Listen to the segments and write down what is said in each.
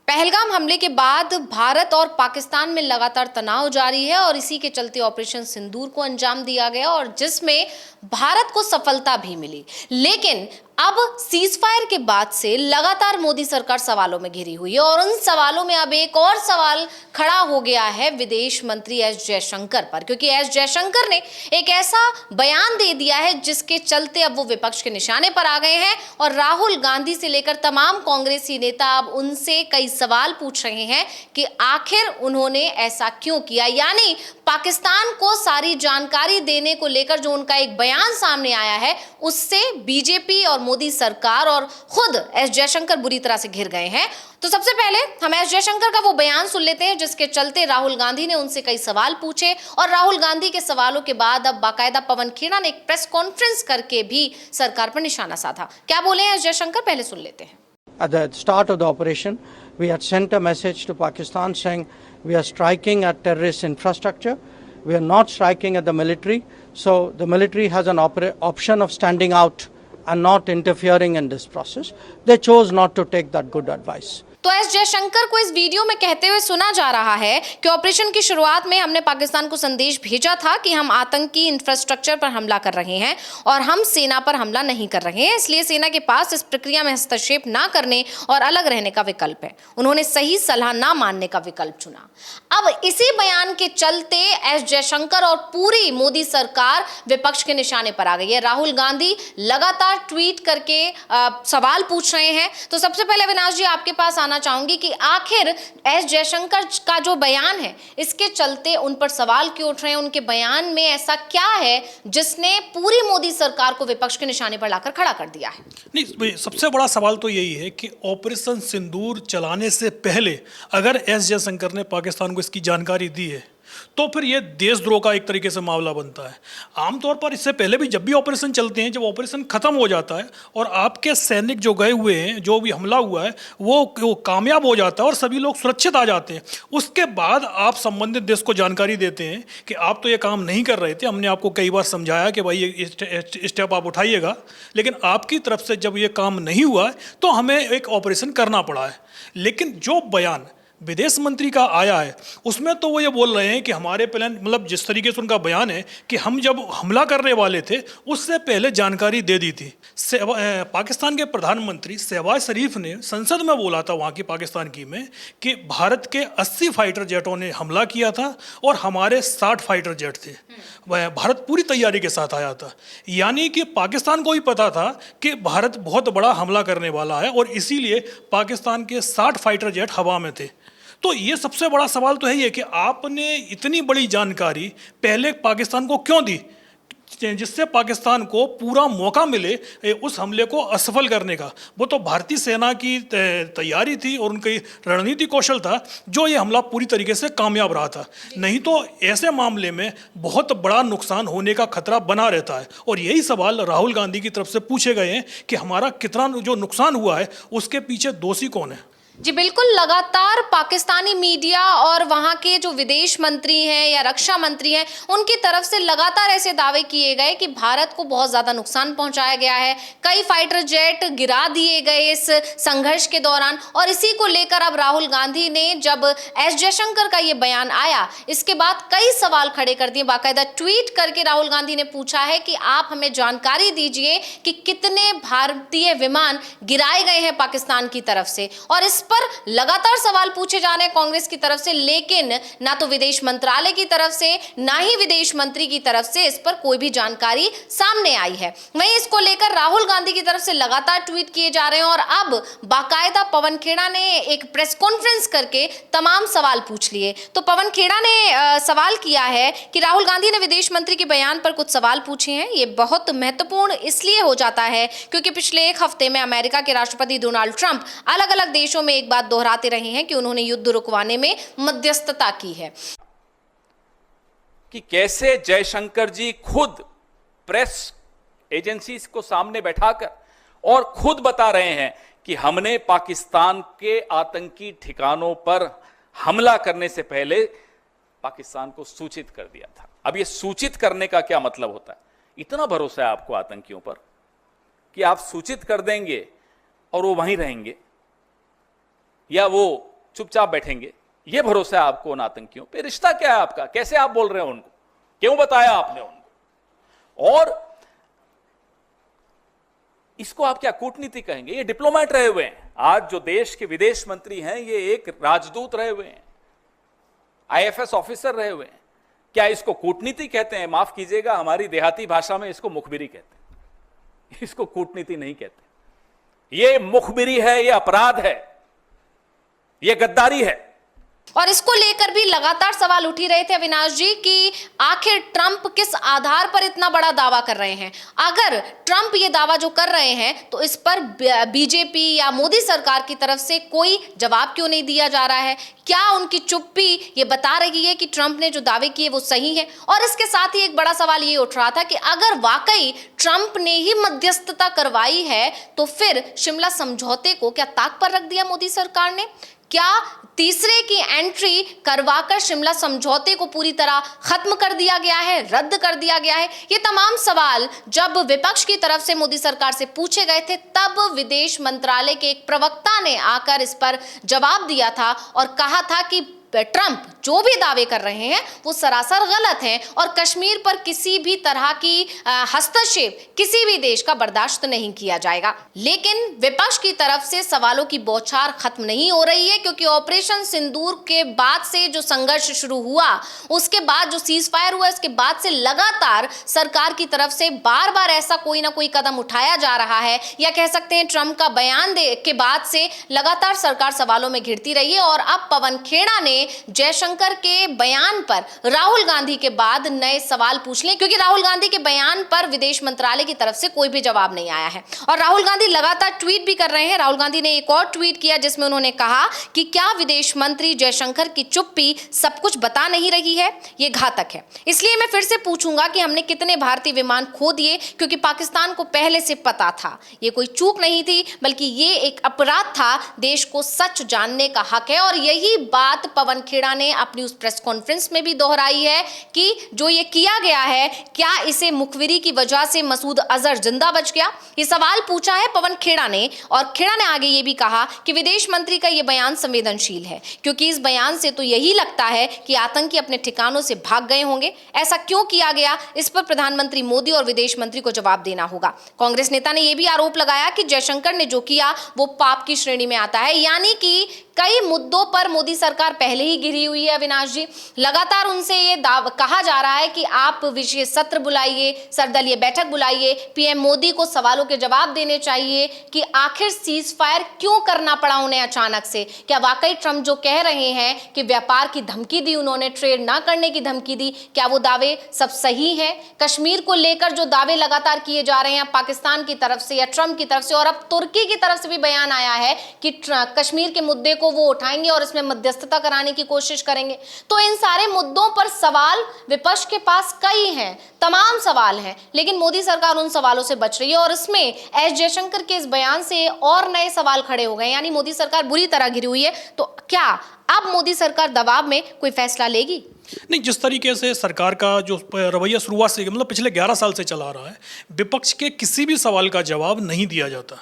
पहलगाम हमले के बाद भारत और पाकिस्तान में लगातार तनाव जारी है और इसी के चलते ऑपरेशन सिंदूर को अंजाम दिया गया और जिसमें भारत को सफलता भी मिली। लेकिन अब सीज फायर के बाद से लगातार मोदी सरकार सवालों में घिरी हुई है और उन सवालों में अब एक और सवाल खड़ा हो गया है विदेश मंत्री एस जयशंकर पर, क्योंकि एस जयशंकर ने एक ऐसा बयान दे दिया है जिसके चलते अब वो विपक्ष के निशाने पर आ गए हैं और राहुल गांधी से लेकर तमाम कांग्रेसी नेता अब उनसे कई सवाल पूछ रहे हैं कि आखिर उन्होंने ऐसा क्यों किया। यानी पाकिस्तान को सारी जानकारी देने को लेकर जो उनका एक बयान सामने आया है उससे बीजेपी और मोदी सरकार और खुद एस जयशंकर बुरी तरह से घिर गए हैं। तो सबसे पहले हम एस जयशंकर का वो बयान सुन लेते हैं जिसके चलते राहुल गांधी ने उनसे कई सवाल पूछे और राहुल गांधी के सवालों के बाद अब बाकायदा पवन खेड़ा ने एक प्रेस कॉन्फ्रेंस करके भी सरकार पर निशाना साधा। क्या बोले एस जयशंकर, पहले सुन लेते हैं। At the start of the operation, we had sent a message to Pakistan saying we are striking at terrorist infrastructure. We are not striking at the military. So the military has an option of standing out and not interfering in this process. They chose not to take that good advice. तो S Jaishankar को इस video में कहते हुए सुना जा रहा है कि ऑपरेशन की शुरुआत में हमने पाकिस्तान को संदेश भेजा था कि हम आतंकी इंफ्रास्ट्रक्चर पर हमला कर रहे हैं और हम सेना पर हमला नहीं कर रहे हैं, इसलिए सेना के पास इस प्रक्रिया में हस्तक्षेप ना करने और अलग रहने का विकल्प है। उन्होंने सही सलाह ना मानने का विकल्प चुना। अब इसी बयान के चलते एस जयशंकर और पूरी मोदी सरकार विपक्ष के निशाने पर आ गई है। राहुल गांधी लगातार ट्वीट करके सवाल पूछ रहे हैं। तो सबसे पहले अविनाश जी आपके पास चाहूंगी कि आखिर एस जयशंकर का जो बयान है इसके चलते उन पर सवाल क्यों उठ रहे हैं, उनके बयान में ऐसा क्या है जिसने पूरी मोदी सरकार को विपक्ष के निशाने पर लाकर खड़ा कर दिया है? नहीं, सबसे बड़ा सवाल तो यही है कि ऑपरेशन सिंदूर चलाने से पहले अगर एस जयशंकर ने पाकिस्तान को इसकी जानकारी दी है तो फिर ये देशद्रोह का एक तरीके से मामला बनता है। आमतौर पर इससे पहले भी जब भी ऑपरेशन चलते हैं, जब ऑपरेशन खत्म हो जाता है और आपके सैनिक जो गए हुए हैं, जो भी हमला हुआ है वो कामयाब हो जाता है और सभी लोग सुरक्षित आ जाते हैं, उसके बाद आप संबंधित देश को जानकारी देते हैं कि आप तो ये काम नहीं कर रहे थे, हमने आपको कई बार समझाया कि भाई ये स्टेप आप उठाइएगा, लेकिन आपकी तरफ से जब ये काम नहीं हुआ है तो हमें एक ऑपरेशन करना पड़ा है। लेकिन जो बयान विदेश मंत्री का आया है उसमें तो वो ये बोल रहे हैं कि हमारे प्लान, मतलब जिस तरीके से उनका बयान है कि हम जब हमला करने वाले थे उससे पहले जानकारी दे दी थी। पाकिस्तान के प्रधानमंत्री शहबाज शरीफ ने संसद में बोला था, वहाँ की पाकिस्तान की में, कि भारत के 80 फाइटर जेटों ने हमला किया था और हमारे 60 फाइटर जेट थे। वह भारत पूरी तैयारी के साथ आया था, यानी कि पाकिस्तान को भी पता था कि भारत बहुत बड़ा हमला करने वाला है और इसीलिए पाकिस्तान के 60 फाइटर जेट हवा में थे। तो ये सबसे बड़ा सवाल तो है ये कि आपने इतनी बड़ी जानकारी पहले पाकिस्तान को क्यों दी, जिससे पाकिस्तान को पूरा मौका मिले उस हमले को असफल करने का। वो तो भारतीय सेना की तैयारी थी और उनकी रणनीति कौशल था जो ये हमला पूरी तरीके से कामयाब रहा था। नहीं तो ऐसे मामले में बहुत बड़ा नुकसान होने का खतरा बना रहता है और यही सवाल राहुल गांधी की तरफ से पूछे गए हैं कि हमारा कितना जो नुकसान हुआ है उसके पीछे दोषी कौन है। जी बिल्कुल, लगातार पाकिस्तानी मीडिया और वहाँ के जो विदेश मंत्री हैं या रक्षा मंत्री हैं उनकी तरफ से लगातार ऐसे दावे किए गए कि भारत को बहुत ज़्यादा नुकसान पहुंचाया गया है, कई फाइटर जेट गिरा दिए गए इस संघर्ष के दौरान। और इसी को लेकर अब राहुल गांधी ने, जब एस जयशंकर का ये बयान आया, इसके बाद कई सवाल खड़े कर दिए। बाकायदा ट्वीट करके राहुल गांधी ने पूछा है कि आप हमें जानकारी दीजिए कि कितने भारतीय विमान गिराए गए हैं पाकिस्तान की तरफ से। और इस पर लगातार सवाल पूछे जा रहे हैं कांग्रेस की तरफ से, लेकिन ना तो विदेश मंत्रालय की तरफ से ना ही विदेश मंत्री की तरफ से इस पर कोई भी जानकारी सामने आई है। वहीं इसको लेकर राहुल गांधी की तरफ से लगातार ट्वीट किए जा रहे हैं और अब बाकायदा पवन खेड़ा ने एक प्रेस कॉन्फ्रेंस करके तमाम सवाल पूछ लिए। तो पवन खेड़ा ने सवाल किया है कि राहुल गांधी ने विदेश मंत्री के बयान पर कुछ सवाल पूछे हैं। ये बहुत महत्वपूर्ण इसलिए हो जाता है क्योंकि पिछले एक हफ्ते में अमेरिका के राष्ट्रपति डोनाल्ड ट्रंप अलग अलग देशों में एक बात दोहराते रहे हैं कि उन्होंने युद्ध रुकवाने में मध्यस्थता की है। कि कैसे जयशंकर जी खुद प्रेस एजेंसी को सामने बैठाकर और खुद बता रहे हैं कि हमने पाकिस्तान के आतंकी ठिकानों पर हमला करने से पहले पाकिस्तान को सूचित कर दिया था। अब यह सूचित करने का क्या मतलब होता है? इतना भरोसा है आपको आतंकियों पर कि आप सूचित कर देंगे और वो वहीं रहेंगे, या वो चुपचाप बैठेंगे, ये भरोसा है आपको उन आतंकियों पे? रिश्ता क्या है आपका? कैसे आप बोल रहे हैं उनको? क्यों बताया आपने उनको? और इसको आप क्या कूटनीति कहेंगे? ये डिप्लोमेट रहे हुए हैं। आज जो देश के विदेश मंत्री हैं ये एक राजदूत रहे हुए हैं, आईएफएस ऑफिसर रहे हुए हैं। क्या इसको कूटनीति कहते हैं? माफ कीजिएगा, हमारी देहाती भाषा में इसको मुखबिरी कहते हैं, इसको कूटनीति नहीं कहते। ये मुखबिरी है, ये अपराध है, ये गद्दारी है। और इसको लेकर भी लगातार सवाल उठ ही रहे थे अविनाश जी कि आखिर ट्रंप किस आधार पर इतना बड़ा दावा कर रहे हैं। अगर ट्रंप ये दावा जो कर रहे हैं तो इस पर बीजेपी या मोदी सरकार की तरफ से कोई जवाब क्यों नहीं दिया जा रहा है? क्या उनकी चुप्पी ये बता रही है कि ट्रंप ने जो दावे किए वो सही है? और इसके साथ ही एक बड़ा सवाल ये उठ रहा था कि अगर वाकई ट्रंप ने ही मध्यस्थता करवाई है तो फिर शिमला समझौते को क्या ताक पर रख दिया मोदी सरकार ने? क्या तीसरे की एंट्री करवाकर शिमला समझौते को पूरी तरह खत्म कर दिया गया है, रद्द कर दिया गया है? ये तमाम सवाल जब विपक्ष की तरफ से मोदी सरकार से पूछे गए थे तब विदेश मंत्रालय के एक प्रवक्ता ने आकर इस पर जवाब दिया था और कहा था कि ट्रंप जो भी दावे कर रहे हैं वो सरासर गलत हैं और कश्मीर पर किसी भी तरह की हस्तक्षेप किसी भी देश का बर्दाश्त नहीं किया जाएगा। लेकिन विपक्ष की तरफ से सवालों की बौछार खत्म नहीं हो रही है, क्योंकि ऑपरेशन सिंदूर के बाद से जो संघर्ष शुरू हुआ, उसके बाद जो सीज फायर हुआ, इसके बाद से लगातार सरकार की तरफ से बार बार ऐसा कोई ना कोई कदम उठाया जा रहा है, या कह सकते हैं ट्रंप का बयान के बाद से लगातार सरकार सवालों में घिरती रही है। और अब पवन खेड़ा ने जयशंकर के बयान पर राहुल गांधी के बाद नए सवाल पूछ लें, क्योंकि राहुल गांधी के बयान पर विदेश मंत्रालय की तरफ से कोई भी जवाब नहीं आया है। और राहुल गांधी लगातार ट्वीट भी कर रहे हैं। राहुल गांधी ने एक और ट्वीट किया जिसमें उन्होंने कहा कि क्या विदेश मंत्री जयशंकर की चुप्पी सब कुछ बता नहीं रही है? ये घातक है। इसलिए मैं फिर से पूछूंगा कि हमने कितने भारतीय विमान खो दिए, क्योंकि पाकिस्तान को पहले से पता था। ये कोई चूक नहीं थी, बल्कि ये एक अपराध था। देश को सच जानने का हक है। और यही बात पवन खेड़ा ने अपनी उस प्रेस कॉन्फ्रेंस में भी दोहराई है कि जो ये किया गया है, क्या इसे मुखबिरी की वजह से मसूद अजहर जिंदा बच गया? ये सवाल पूछा है पवन खेड़ा ने। और खेड़ा ने आगे ये भी कहा कि विदेश मंत्री का ये बयान संवेदनशील है, क्योंकि इस बयान से तो यही लगता है कि आतंकी अपने ठिकानों से भाग गए होंगे। ऐसा क्यों किया गया, इस पर प्रधानमंत्री मोदी और विदेश मंत्री को जवाब देना होगा। कांग्रेस नेता ने यह भी आरोप लगाया कि जयशंकर ने जो किया वो पाप की श्रेणी में आता है, यानी कि कई मुद्दों पर मोदी सरकार पहले ही घिरी हुई है। अविनाश जी, लगातार उनसे ये कहा जा रहा है कि आप विशेष सत्र बुलाइए, सर्वदलीय बैठक बुलाइए, पीएम मोदी को सवालों के जवाब देने चाहिए कि आखिर सीज फायर क्यों करना पड़ा उन्हें अचानक से। क्या वाकई ट्रंप जो कह रहे हैं कि व्यापार की धमकी दी उन्होंने, ट्रेड ना करने की धमकी दी, क्या वो दावे सब सही हैं? कश्मीर को लेकर जो दावे लगातार किए जा रहे हैं पाकिस्तान की तरफ से या ट्रंप की तरफ से, और अब तुर्की की तरफ से भी बयान आया है कि कश्मीर के मुद्दे को वो उठाएंगे और इसमें मध्यस्थता कराने की कोशिश करेंगे। तो इन सारे मुद्दों पर सवाल विपक्ष के पास कई हैं, तमाम सवाल हैं, लेकिन मोदी सरकार उन सवालों से बच रही है। और इसमें एस जयशंकर के इस बयान से और नए सवाल खड़े हो गए, यानी मोदी सरकार बुरी तरह घिरी हुई है। तो क्या अब मोदी सरकार दबाव में कोई फैसला लेगी? नहीं, जिस तरीके से सरकार का जो रवैया शुरुआत से मतलब पिछले 11 साल से चला रहा है, विपक्ष के किसी भी सवाल का जवाब नहीं दिया जाता,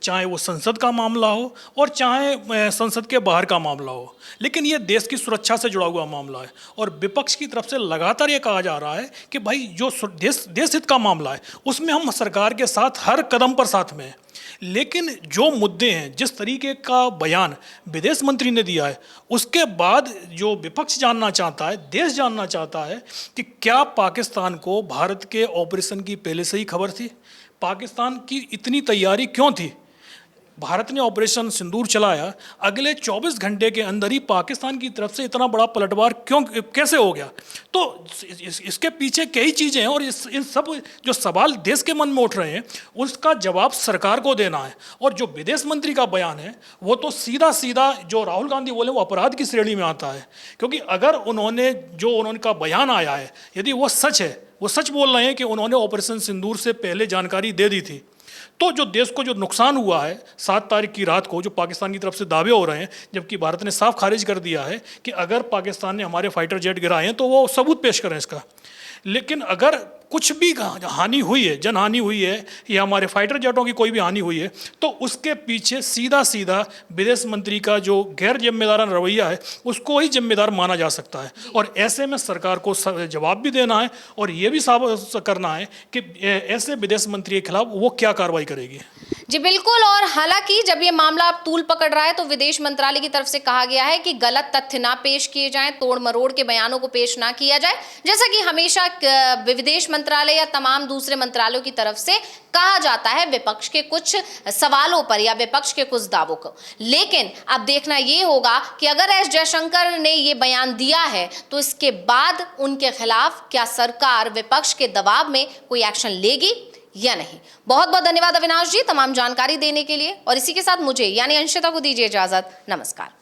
चाहे वो संसद का मामला हो और चाहे संसद के बाहर का मामला हो। लेकिन ये देश की सुरक्षा से जुड़ा हुआ मामला है और विपक्ष की तरफ से लगातार ये कहा जा रहा है कि भाई जो देश हित का मामला है उसमें हम सरकार के साथ हर कदम पर साथ में हैं। लेकिन जो मुद्दे हैं, जिस तरीके का बयान विदेश मंत्री ने दिया है, उसके बाद जो विपक्ष जानना चाहता है, देश जानना चाहता है कि क्या पाकिस्तान को भारत के ऑपरेशन की पहले से ही खबर थी? पाकिस्तान की इतनी तैयारी क्यों थी? भारत ने ऑपरेशन सिंदूर चलाया, अगले 24 घंटे के अंदर ही पाकिस्तान की तरफ से इतना बड़ा पलटवार कैसे हो गया? तो इसके पीछे कई चीज़ें हैं और इन सब जो सवाल देश के मन में उठ रहे हैं उसका जवाब सरकार को देना है। और जो विदेश मंत्री का बयान है वो तो सीधा सीधा जो राहुल गांधी बोले वो अपराध की श्रेणी में आता है, क्योंकि अगर उनका बयान आया है, यदि वो सच है, वो सच बोल रहे हैं कि उन्होंने ऑपरेशन सिंदूर से पहले जानकारी दे दी थी, तो जो देश को जो नुकसान हुआ है 7 तारीख की रात को, जो पाकिस्तान की तरफ से दावे हो रहे हैं, जबकि भारत ने साफ खारिज कर दिया है कि अगर पाकिस्तान ने हमारे फाइटर जेट गिराए हैं तो वो सबूत पेश करें इसका। लेकिन अगर कुछ भी हानि हुई है, जनहानि हुई है या हमारे फाइटर जेटों की कोई भी हानि हुई है, तो उसके पीछे सीधा सीधा विदेश मंत्री का जो गैर जिम्मेदाराना रवैया है उसको ही जिम्मेदार माना जा सकता है। और ऐसे में सरकार को जवाब भी देना है और ये भी साबित करना है कि ऐसे विदेश मंत्री के खिलाफ वो क्या कार्रवाई करेगी। जी बिल्कुल। और हालांकि जब ये मामला अब तूल पकड़ रहा है तो विदेश मंत्रालय की तरफ से कहा गया है कि गलत तथ्य ना पेश किए जाएं, तोड़ मरोड़ के बयानों को पेश ना किया जाए, जैसा कि हमेशा विदेश मंत्रालय या तमाम दूसरे मंत्रालयों की तरफ से कहा जाता है विपक्ष के कुछ सवालों पर या विपक्ष के कुछ दावों को। लेकिन अब देखना ये होगा कि अगर एस जयशंकर ने ये बयान दिया है तो इसके बाद उनके खिलाफ क्या सरकार विपक्ष के दबाव में कोई एक्शन लेगी या नहीं। बहुत बहुत धन्यवाद अविनाश जी तमाम जानकारी देने के लिए। और इसी के साथ मुझे यानी अंशिता को दीजिए इजाजत। नमस्कार।